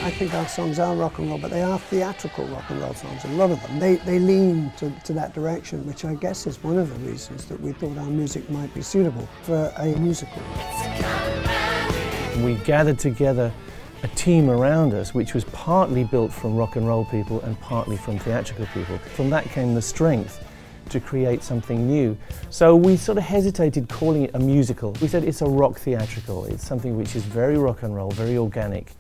I think our songs are rock and roll, but they are theatrical rock and roll songs, a lot of them. They lean to that direction, which I guess is one of the reasons that we thought our music might be suitable for a musical. We gathered together a team around us which was partly built from rock and roll people and partly from theatrical people. From that came the strength to create something new. So we sort of hesitated calling it a musical. We said it's a rock theatrical. It's something which is very rock and roll, very organic,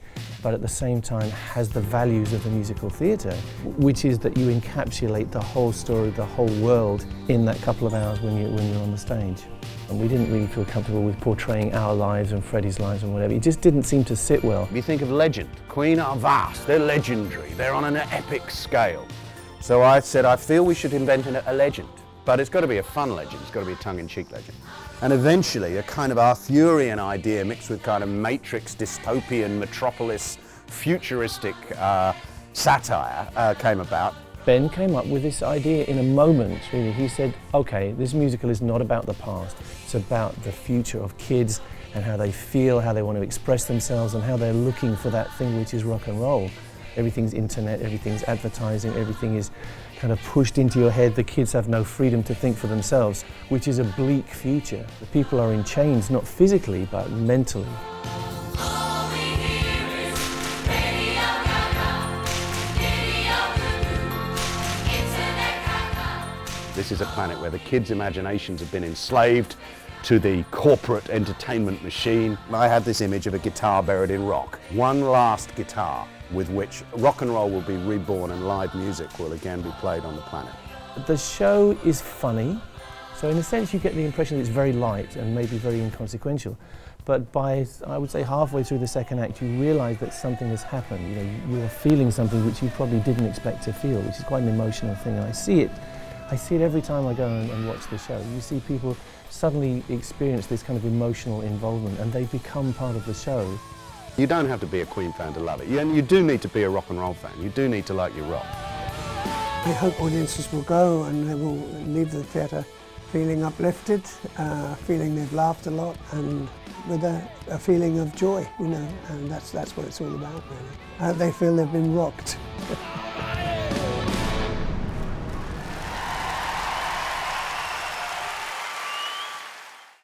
but at the same time has the values of the musical theatre, which is that you encapsulate the whole story, the whole world in that couple of hours when you're on the stage. And we didn't really feel comfortable with portraying our lives and Freddie's lives and whatever. It just didn't seem to sit well. You think of legend. Queen are vast, they're legendary, they're on an epic scale. So I said, I feel we should invent a legend, but it's got to be a fun legend, it's got to be a tongue-in-cheek legend. And eventually a kind of Arthurian idea mixed with kind of Matrix, dystopian, metropolis, futuristic satire came about. Ben came up with this idea in a moment, really. He said, okay, this musical is not about the past, it's about the future of kids and how they feel, how they want to express themselves and how they're looking for that thing which is rock and roll. Everything's internet, everything's advertising, everything is kind of pushed into your head. The kids have no freedom to think for themselves, which is a bleak future. The people are in chains, not physically, but mentally. This is a planet where the kids' imaginations have been enslaved to the corporate entertainment machine. I had this image of a guitar buried in rock. One last guitar with which rock and roll will be reborn and live music will again be played on the planet. The show is funny, so in a sense you get the impression that it's very light and maybe very inconsequential. But by, I would say, halfway through the second act, you realise that something has happened. You know, you are feeling something which you probably didn't expect to feel, which is quite an emotional thing. And I see it every time I go and watch the show. You see people suddenly experience this kind of emotional involvement and they become part of the show. You don't have to be a Queen fan to love it. And you do need to be a rock and roll fan. You do need to like your rock. I hope audiences will go and they will leave the theatre feeling uplifted, feeling they've laughed a lot and with a feeling of joy, you know, and that's what it's all about, really. They feel they've been rocked.